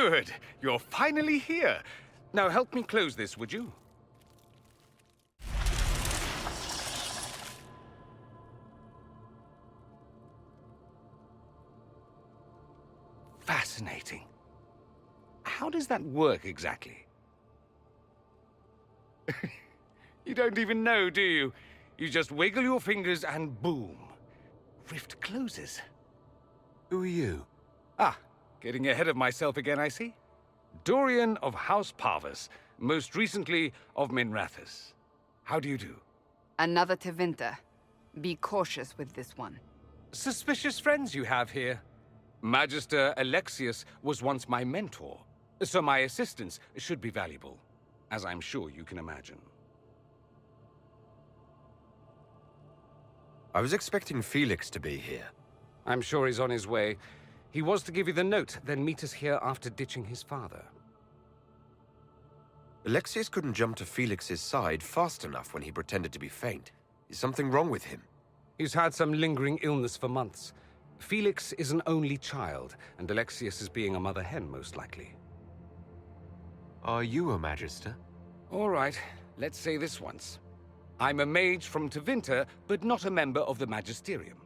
Good. You're finally here. Now help me close this, would you? Fascinating. How does that work exactly? You don't even know, do you? You just wiggle your fingers and boom. Rift closes. Who are you? Ah, getting ahead of myself again, I see. Dorian of House Parvus, most recently of Minrathous. How do you do? Another Tevinter. Be cautious with this one. Suspicious friends you have here. Magister Alexius was once my mentor, so my assistance should be valuable, as I'm sure you can imagine. I was expecting Felix to be here. I'm sure he's on his way. He was to give you the note, then meet us here after ditching his father. Alexius couldn't jump to Felix's side fast enough when he pretended to be faint. Is something wrong with him? He's had some lingering illness for months. Felix is an only child, and Alexius is being a mother hen, most likely. Are you a Magister? All right, let's say this once. I'm a mage from Tevinter, but not a member of the Magisterium.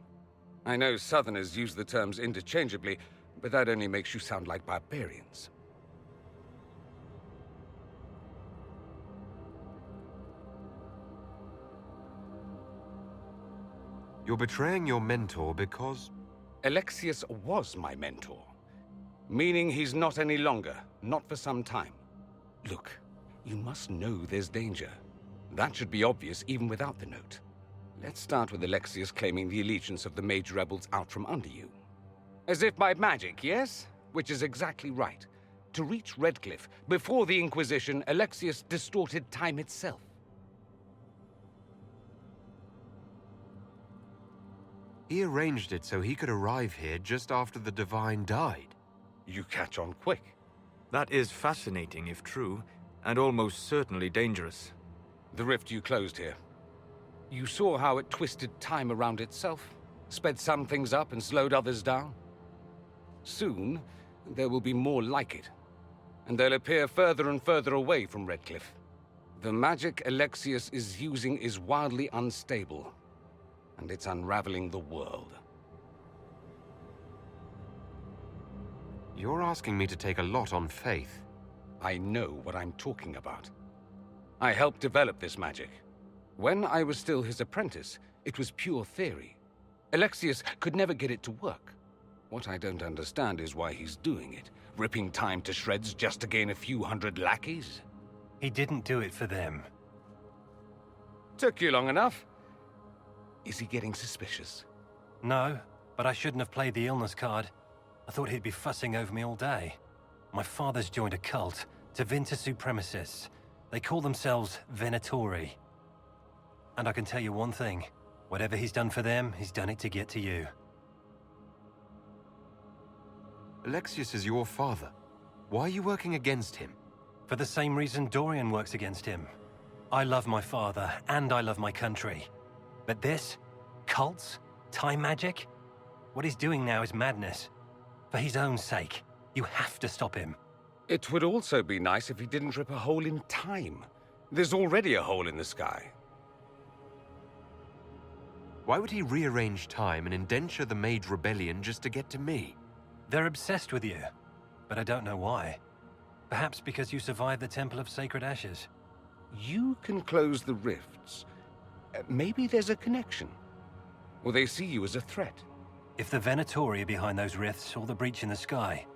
I know Southerners use the terms interchangeably, but that only makes you sound like barbarians. You're betraying your mentor because... Alexius was my mentor, meaning he's not any longer, not for some time. Look, you must know there's danger. That should be obvious even without the note. Let's start with Alexius claiming the allegiance of the mage rebels out from under you. As if by magic, yes? Which is exactly right. To reach Redcliffe, before the Inquisition, Alexius distorted time itself. He arranged it so he could arrive here just after the Divine died. You catch on quick. That is fascinating if true, and almost certainly dangerous. The rift you closed here. You saw how it twisted time around itself, sped some things up and slowed others down. Soon, there will be more like it, and they'll appear further and further away from Redcliffe. The magic Alexius is using is wildly unstable, and it's unraveling the world. You're asking me to take a lot on faith. I know what I'm talking about. I helped develop this magic. When I was still his apprentice, it was pure theory. Alexius could never get it to work. What I don't understand is why he's doing it, ripping time to shreds just to gain a few hundred lackeys. He didn't do it for them. Took you long enough. Is he getting suspicious? No, but I shouldn't have played the illness card. I thought he'd be fussing over me all day. My father's joined a cult, Tevinter supremacists. They call themselves Venatori. And I can tell you one thing. Whatever he's done for them, he's done it to get to you. Alexius is your father. Why are you working against him? For the same reason Dorian works against him. I love my father, and I love my country. But this? Cults? Time magic? What he's doing now is madness. For his own sake, you have to stop him. It would also be nice if he didn't rip a hole in time. There's already a hole in the sky. Why would he rearrange time and indenture the Mage Rebellion just to get to me? They're obsessed with you, but I don't know why. Perhaps because you survived the Temple of Sacred Ashes. You can close the rifts. Maybe there's a connection. Or they see you as a threat. If the Venatori are behind those rifts or the breach in the sky,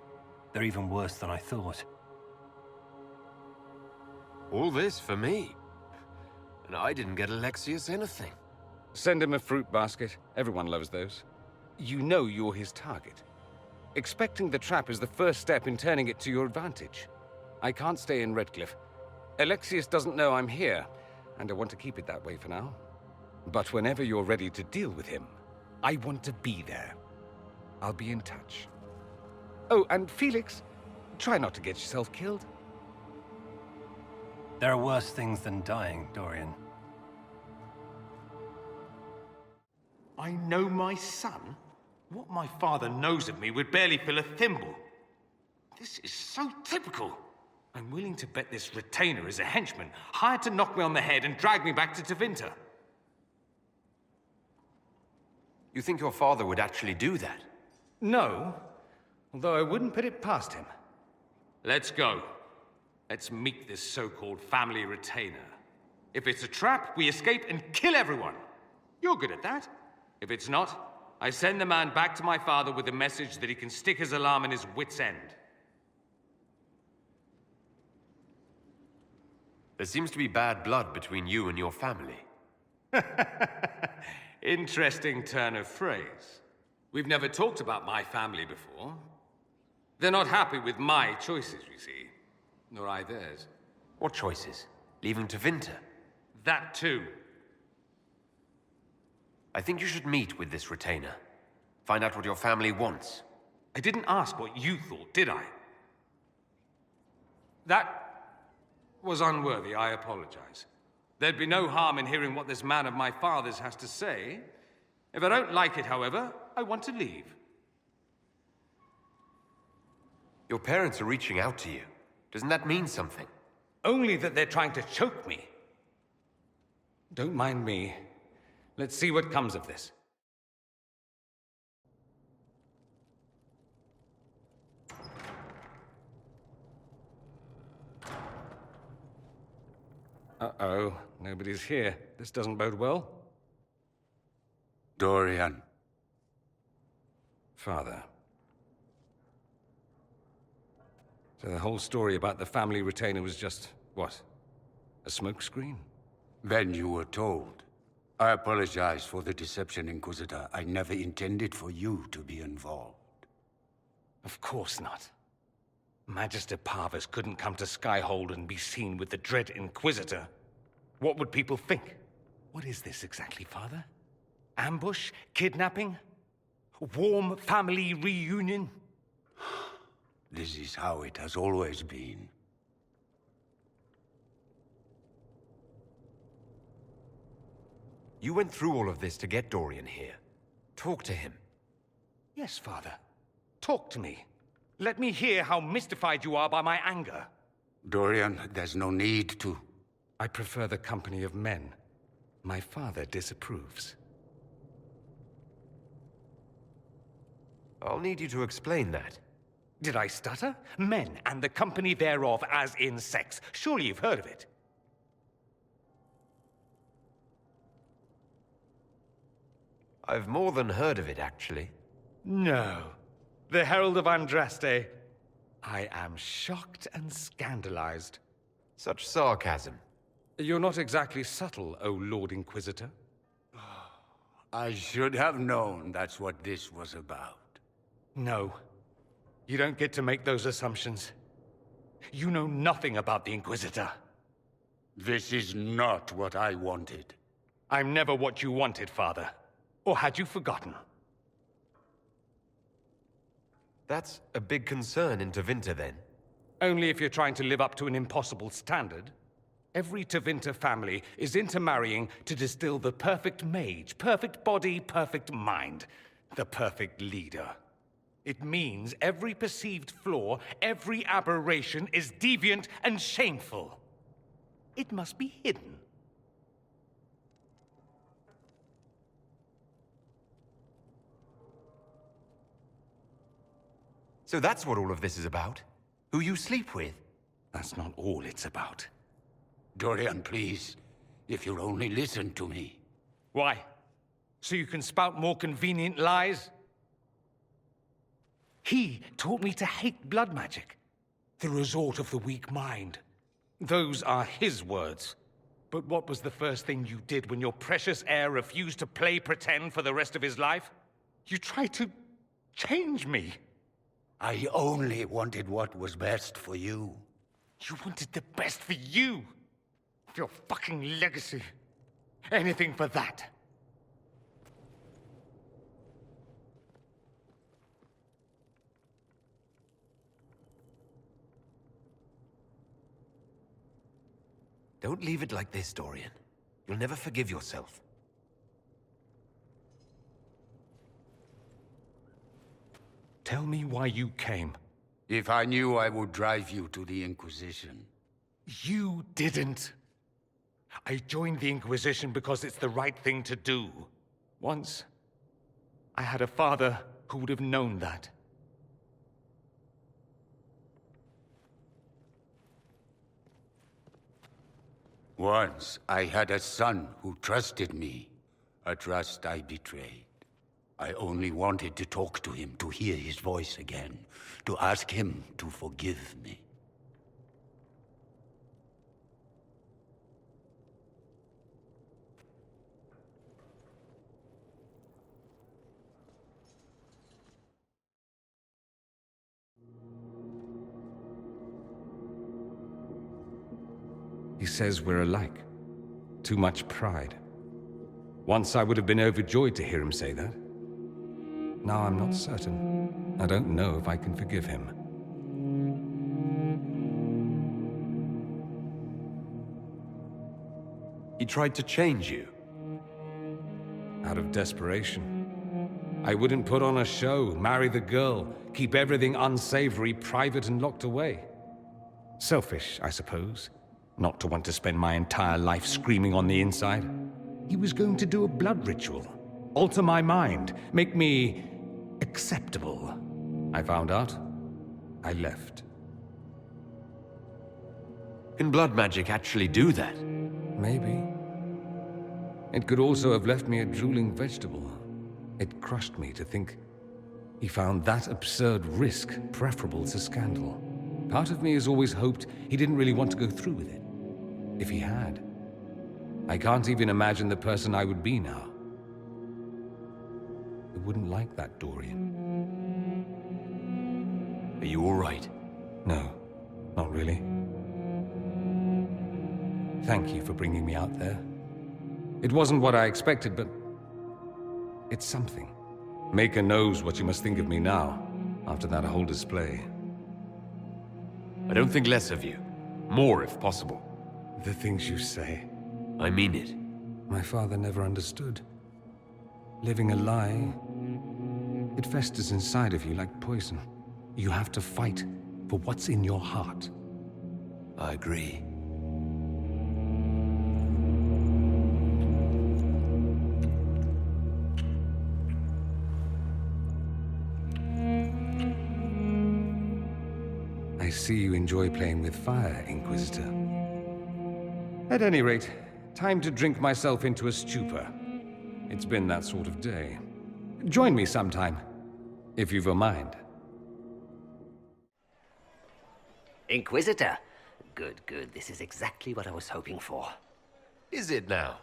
they're even worse than I thought. All this for me. And I didn't get Alexius anything. Send him a fruit basket. Everyone loves those. You know you're his target. Expecting the trap is the first step in turning it to your advantage. I can't stay in Redcliffe. Alexius doesn't know I'm here, and I want to keep it that way for now. But whenever you're ready to deal with him, I want to be there. I'll be in touch. Oh, and Felix, try not to get yourself killed. There are worse things than dying, Dorian. I know my son? What my father knows of me would barely fill a thimble. This is so typical. I'm willing to bet this retainer is a henchman, hired to knock me on the head and drag me back to Tevinter. You think your father would actually do that? No, although I wouldn't put it past him. Let's go. Let's meet this so-called family retainer. If it's a trap, we escape and kill everyone. You're good at that. If it's not, I send the man back to my father with a message that he can stick his alarm in his wit's end. There seems to be bad blood between you and your family. Interesting turn of phrase. We've never talked about my family before. They're not happy with my choices, you see. Nor I theirs. What choices? Leaving Tevinter? That too. I think you should meet with this retainer. Find out what your family wants. I didn't ask what you thought, did I? That was unworthy, I apologize. There'd be no harm in hearing what this man of my father's has to say. If I don't like it, however, I want to leave. Your parents are reaching out to you. Doesn't that mean something? Only that they're trying to choke me. Don't mind me. Let's see what comes of this. Uh-oh, nobody's here. This doesn't bode well. Dorian. Father. So the whole story about the family retainer was just, what? A smokescreen? Then you were told. I apologize for the deception, Inquisitor. I never intended for you to be involved. Of course not. Magister Parvus couldn't come to Skyhold and be seen with the dread Inquisitor. What would people think? What is this exactly, Father? Ambush? Kidnapping? Warm family reunion? This is how it has always been. You went through all of this to get Dorian here. Talk to him. Yes, Father. Talk to me. Let me hear how mystified you are by my anger. Dorian, there's no need to. I prefer the company of men. My father disapproves. I'll need you to explain that. Did I stutter? Men and the company thereof as in sex. Surely you've heard of it. I've more than heard of it, actually. No. The Herald of Andraste. I am shocked and scandalized. Such sarcasm. You're not exactly subtle, O Lord Inquisitor. I should have known that's what this was about. No. You don't get to make those assumptions. You know nothing about the Inquisitor. This is not what I wanted. I'm never what you wanted, Father. Or had you forgotten? That's a big concern in Tevinter, then. Only if you're trying to live up to an impossible standard. Every Tevinter family is intermarrying to distill the perfect mage, perfect body, perfect mind, the perfect leader. It means every perceived flaw, every aberration is deviant and shameful. It must be hidden. So that's what all of this is about? Who you sleep with? That's not all it's about. Dorian, please. If you'll only listen to me. Why? So you can spout more convenient lies? He taught me to hate blood magic. The resort of the weak mind. Those are his words. But what was the first thing you did when your precious heir refused to play pretend for the rest of his life? You tried to change me. I only wanted what was best for you. You wanted the best for you. Your fucking legacy. Anything for that. Don't leave it like this, Dorian. You'll never forgive yourself. Tell me why you came. If I knew, I would drive you to the Inquisition. You didn't. I joined the Inquisition because it's the right thing to do. Once, I had a father who would have known that. Once, I had a son who trusted me. A trust I betrayed. I only wanted to talk to him, to hear his voice again, to ask him to forgive me. He says we're alike. Too much pride. Once I would have been overjoyed to hear him say that. Now I'm not certain. I don't know if I can forgive him. He tried to change you. Out of desperation. I wouldn't put on a show, marry the girl, keep everything unsavory, private and locked away. Selfish, I suppose. Not to want to spend my entire life screaming on the inside. He was going to do a blood ritual. Alter my mind. Make me acceptable. I found out. I left. Can blood magic actually do that? Maybe. It could also have left me a drooling vegetable. It crushed me to think he found that absurd risk preferable to scandal. Part of me has always hoped he didn't really want to go through with it. If he had, I can't even imagine the person I would be now. I wouldn't like that, Dorian. Are you all right? No, not really. Thank you for bringing me out there. It wasn't what I expected, but it's something. Maker knows what you must think of me now, after that whole display. I don't think less of you. More, if possible. The things you say. I mean it. My father never understood. Living a lie, it festers inside of you like poison. You have to fight for what's in your heart. I agree. I see you enjoy playing with fire, Inquisitor. At any rate, time to drink myself into a stupor. It's been that sort of day. Join me sometime, if you've a mind. Inquisitor? Good, good. This is exactly what I was hoping for. Is it now?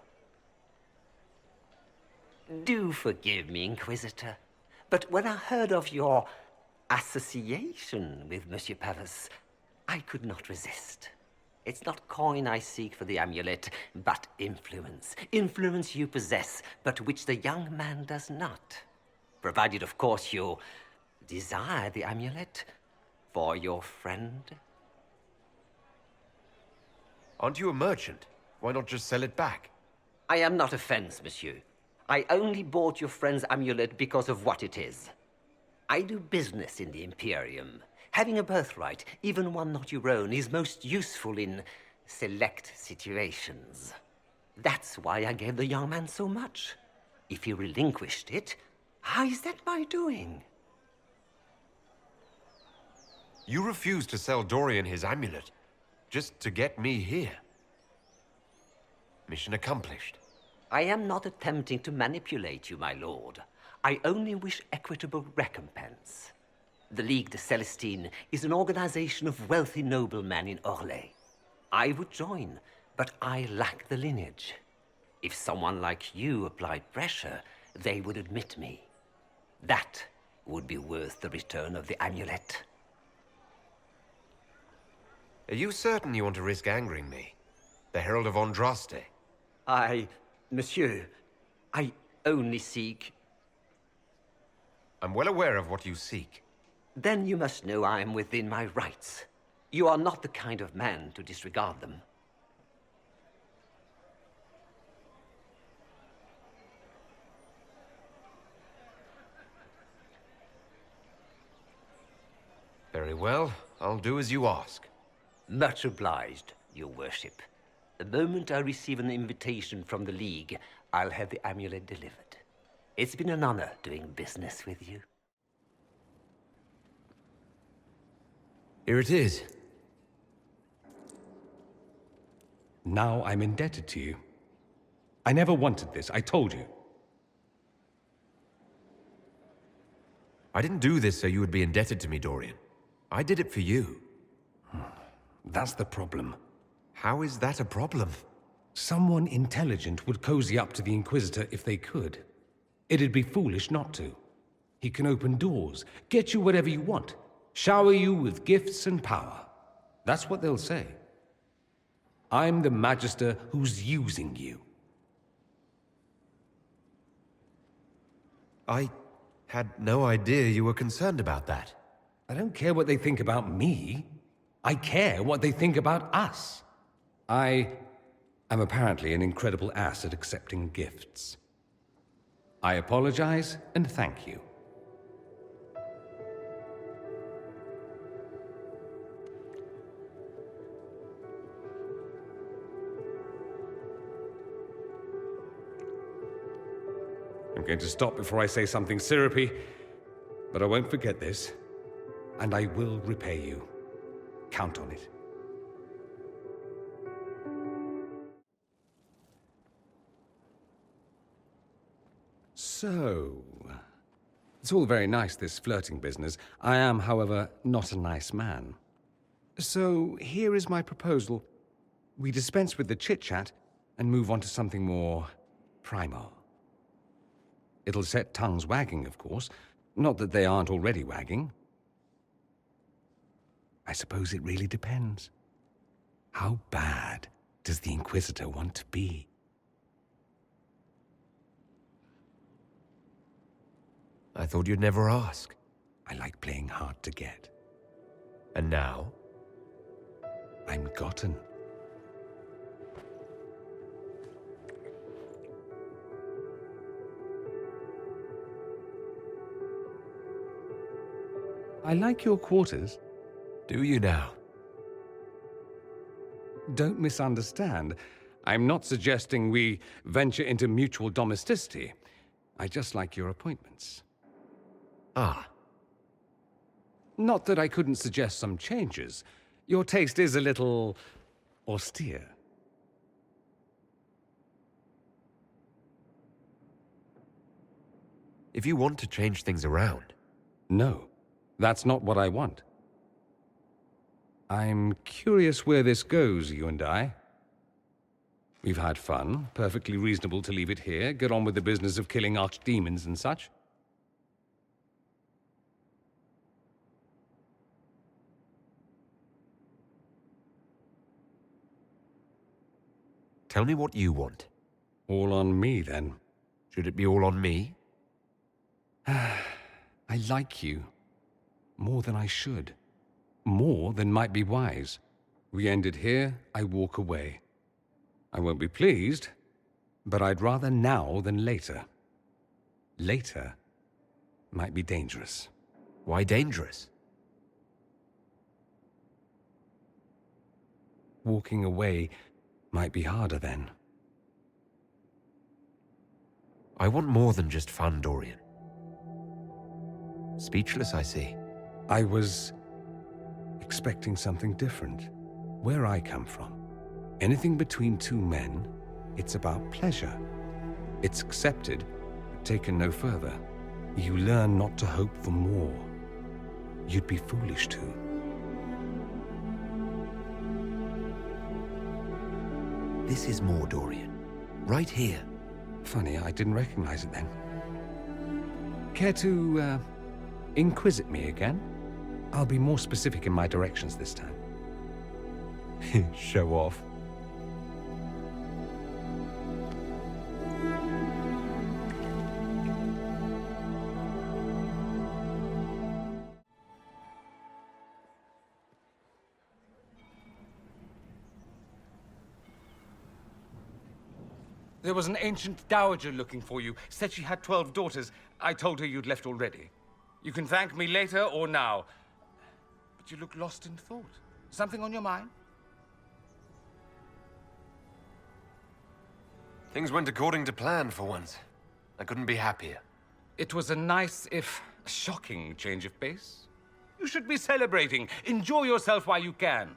Do forgive me, Inquisitor, but when I heard of your association with Monsieur Pavas, I could not resist. It's not coin I seek for the amulet, but influence. Influence you possess, but which the young man does not. Provided, of course, you desire the amulet for your friend. Aren't you a merchant? Why not just sell it back? I am not a fence, monsieur. I only bought your friend's amulet because of what it is. I do business in the Imperium. Having a birthright, even one not your own, is most useful in select situations. That's why I gave the young man so much. If he relinquished it, how is that my doing? You refused to sell Dorian his amulet, just to get me here. Mission accomplished. I am not attempting to manipulate you, my lord. I only wish equitable recompense. The Ligue de Celestine is an organization of wealthy noblemen in Orlais. I would join, but I lack the lineage. If someone like you applied pressure, they would admit me. That would be worth the return of the amulet. Are you certain you want to risk angering me? The Herald of Andraste? Monsieur, I only seek... I'm well aware of what you seek. Then you must know I am within my rights. You are not the kind of man to disregard them. Very well, I'll do as you ask. Much obliged, Your Worship. The moment I receive an invitation from the League, I'll have the amulet delivered. It's been an honor doing business with you. Here it is. Now I'm indebted to you. I never wanted this, I told you. I didn't do this so you would be indebted to me, Dorian. I did it for you. That's the problem. How is that a problem? Someone intelligent would cozy up to the Inquisitor if they could. It'd be foolish not to. He can open doors, get you whatever you want, shower you with gifts and power. That's what they'll say. I'm the Magister who's using you. I had no idea you were concerned about that. I don't care what they think about me. I care what they think about us. I am apparently an incredible ass at accepting gifts. I apologize and thank you. I'm going to stop before I say something syrupy, but I won't forget this, and I will repay you. Count on it. So, it's all very nice, this flirting business. I am, however, not a nice man. So, here is my proposal. We dispense with the chit-chat and move on to something more primal. It'll set tongues wagging, of course. Not that they aren't already wagging. I suppose it really depends. How bad does the Inquisitor want to be? I thought you'd never ask. I like playing hard to get. And now? I'm gotten. I like your quarters. Do you now? Don't misunderstand. I'm not suggesting we venture into mutual domesticity. I just like your appointments. Ah. Not that I couldn't suggest some changes. Your taste is a little austere. If you want to change things around. No, that's not what I want. I'm curious where this goes, you and I. We've had fun, perfectly reasonable to leave it here, get on with the business of killing archdemons and such. Tell me what you want. All on me, then. Should it be all on me? I like you. More than I should. More than might be wise. We end it here, I walk away. I won't be pleased, but I'd rather now than later. Later might be dangerous. Why dangerous? Walking away might be harder then. I want more than just fun, Dorian. Speechless, I see. I was expecting something different. Where I come from, anything between two men, it's about pleasure. It's accepted, but taken no further. You learn not to hope for more. You'd be foolish to. This is more, Dorian. Right here. Funny, I didn't recognize it then. Care to, inquisit me again? I'll be more specific in my directions this time. Show off. There was an ancient dowager looking for you. Said she had 12 daughters. I told her you'd left already. You can thank me later or now. But you look lost in thought. Something on your mind? Things went according to plan for once. I couldn't be happier. It was a nice, if shocking, change of pace. You should be celebrating. Enjoy yourself while you can.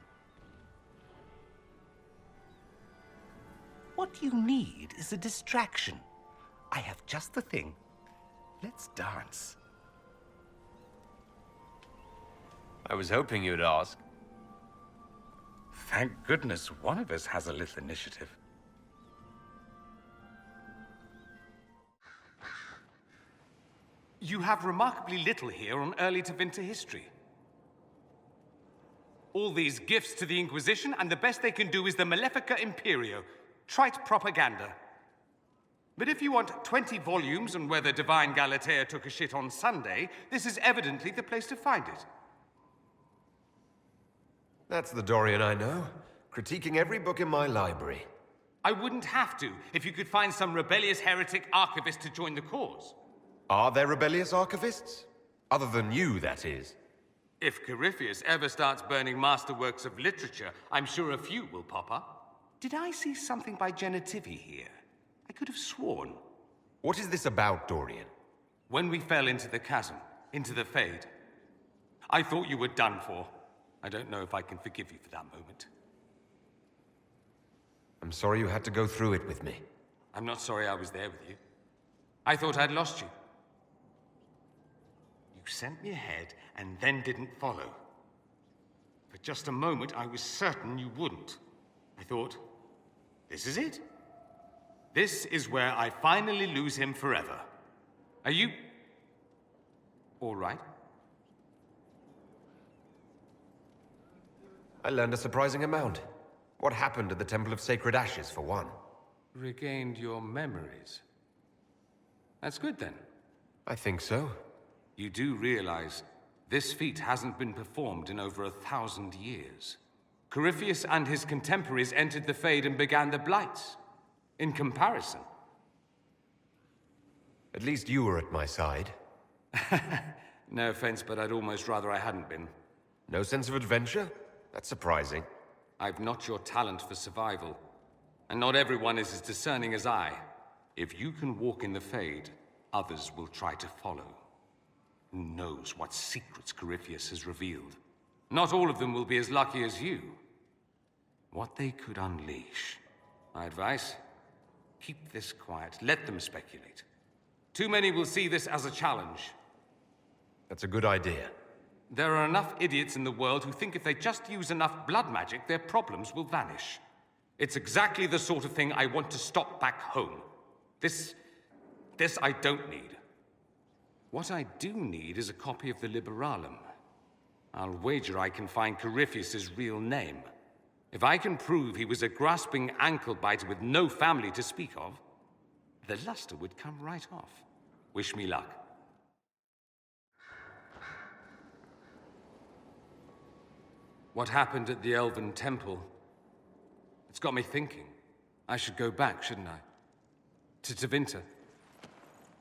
What you need is a distraction. I have just the thing. Let's dance. I was hoping you'd ask. Thank goodness one of us has a little initiative. You have remarkably little here on early Tevinter history. All these gifts to the Inquisition, and the best they can do is the Malefica Imperio. Trite propaganda. But if you want 20 volumes on whether Divine Galatea took a shit on Sunday, this is evidently the place to find it. That's the Dorian I know, critiquing every book in my library. I wouldn't have to if you could find some rebellious heretic archivist to join the cause. Are there rebellious archivists? Other than you, that is. If Corypheus ever starts burning masterworks of literature, I'm sure a few will pop up. Did I see something by Genitivi here? I could have sworn. What is this about, Dorian? When we fell into the chasm, into the Fade, I thought you were done for. I don't know if I can forgive you for that moment. I'm sorry you had to go through it with me. I'm not sorry I was there with you. I thought I'd lost you. You sent me ahead and then didn't follow. For just a moment, I was certain you wouldn't. I thought, this is it. This is where I finally lose him forever. Are you all right? I learned a surprising amount. What happened at the Temple of Sacred Ashes, for one? Regained your memories. That's good, then. I think so. You do realize this feat hasn't been performed in over 1,000 years. Corypheus and his contemporaries entered the Fade and began the Blights. In comparison. At least you were at my side. No offense, but I'd almost rather I hadn't been. No sense of adventure? That's surprising. I've not your talent for survival. And not everyone is as discerning as I. If you can walk in the Fade, others will try to follow. Who knows what secrets Corypheus has revealed? Not all of them will be as lucky as you. What they could unleash. My advice? Keep this quiet. Let them speculate. Too many will see this as a challenge. That's a good idea. There are enough idiots in the world who think if they just use enough blood magic, their problems will vanish. It's exactly the sort of thing I want to stop back home. This I don't need. What I do need is a copy of the Liberalum. I'll wager I can find Corypheus's real name. If I can prove he was a grasping ankle-biter with no family to speak of, the luster would come right off. Wish me luck. What happened at the Elven Temple? It's got me thinking. I should go back, shouldn't I? To Tevinter.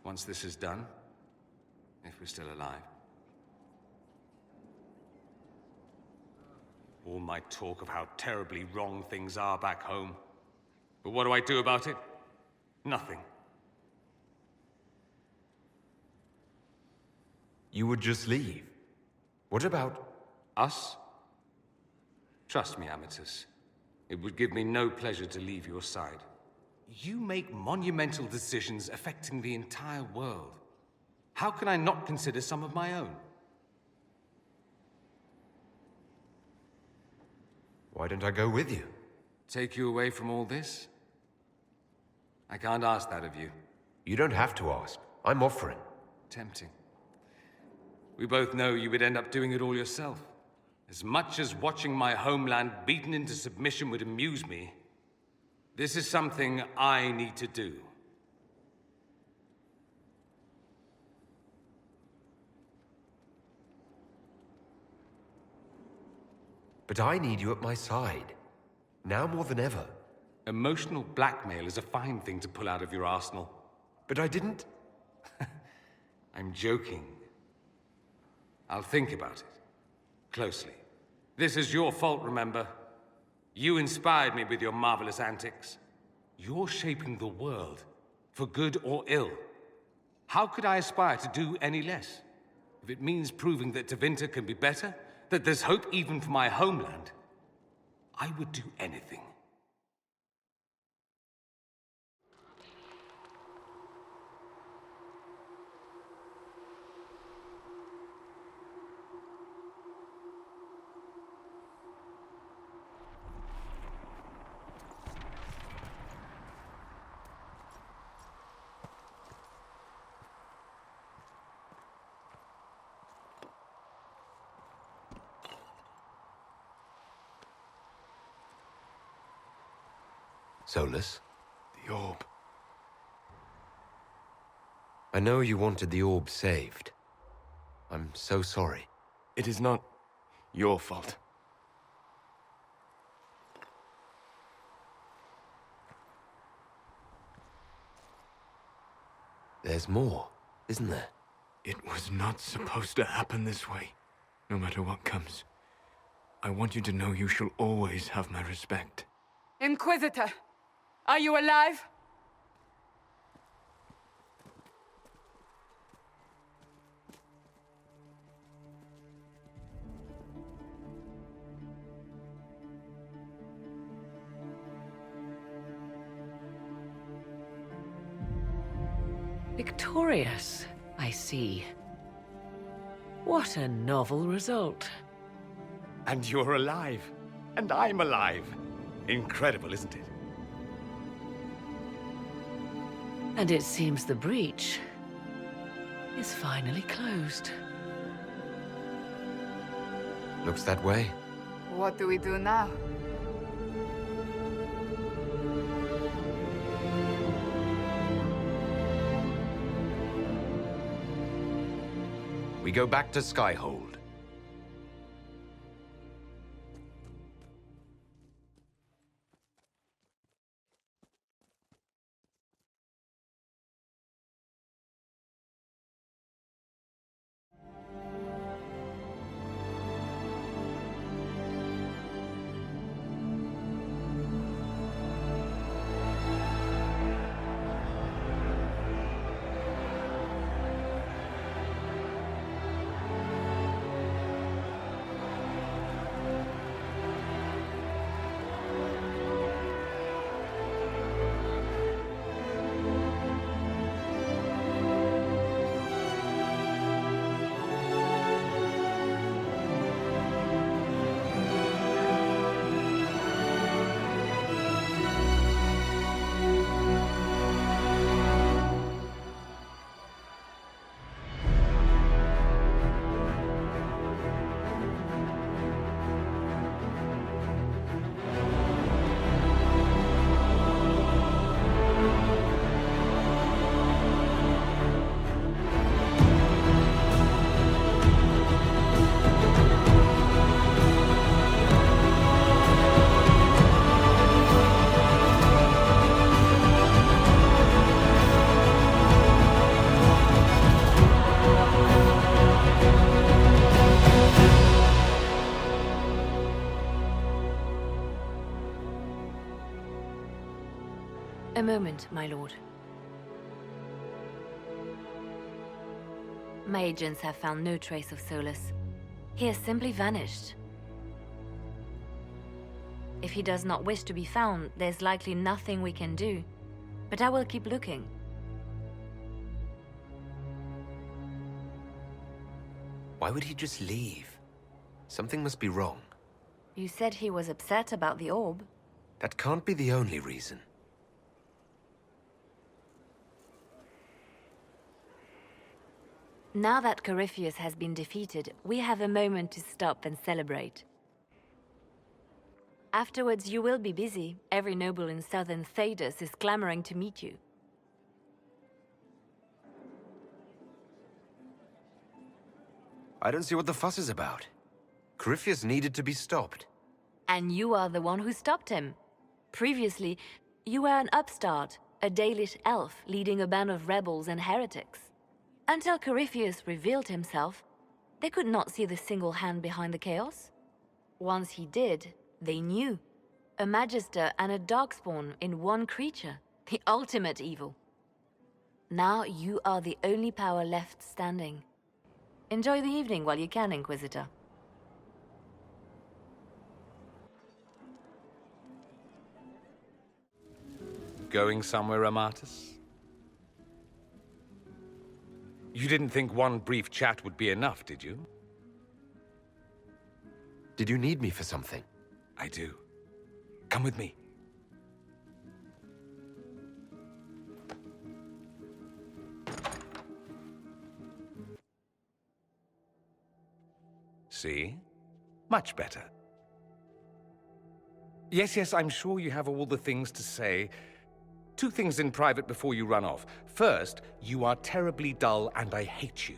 Once this is done. If we're still alive. All my talk of how terribly wrong things are back home. But what do I do about it? Nothing. You would just leave. What about... Us? Trust me, Amatus. It would give me no pleasure to leave your side. You make monumental decisions affecting the entire world. How can I not consider some of my own? Why don't I go with you? Take you away from all this? I can't ask that of you. You don't have to ask. I'm offering. Tempting. We both know you would end up doing it all yourself. As much as watching my homeland beaten into submission would amuse me, this is something I need to do. But I need you at my side. Now more than ever. Emotional blackmail is a fine thing to pull out of your arsenal. But I didn't... I'm joking. I'll think about it. closely. This is your fault, remember? You inspired me with your marvelous antics. You're shaping the world, for good or ill. How could I aspire to do any less? If it means proving that Tevinter can be better, that there's hope even for my homeland, I would do anything. Solus, The orb. I know you wanted the orb saved. I'm so sorry. It is not your fault. There's more, isn't there? It was not supposed to happen this way. No matter what comes, I want you to know you shall always have my respect. Inquisitor, are you alive? Victorious, I see. What a novel result. And you're alive. And I'm alive. Incredible, isn't it? And it seems the breach is finally closed. Looks that way. What do we do now? We go back to Skyhold. A moment, my lord. My agents have found no trace of Solus. He has simply vanished. If he does not wish to be found, there's likely nothing we can do. But I will keep looking. Why would he just leave? Something must be wrong. You said he was upset about the orb. That can't be the only reason. Now that Corypheus has been defeated, we have a moment to stop and celebrate. Afterwards, you will be busy. Every noble in southern Thedas is clamoring to meet you. I don't see what the fuss is about. Corypheus needed to be stopped. And you are the one who stopped him. Previously, you were an upstart, a Dalish elf leading a band of rebels and heretics. Until Corypheus revealed himself, They could not see the single hand behind the chaos. Once he did, they knew. A Magister and a Darkspawn in one creature. The ultimate evil. Now you are the only power left standing. Enjoy the evening while you can, Inquisitor. Going somewhere, Amatus? You didn't think one brief chat would be enough, did you? Did you need me for something? I do. Come with me. See? Much better. Yes, I'm sure you have all the things to say. 2 things in private before you run off. First, you are terribly dull and I hate you.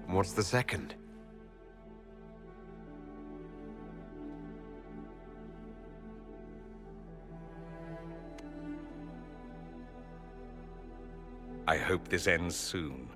What's the second? I hope this ends soon.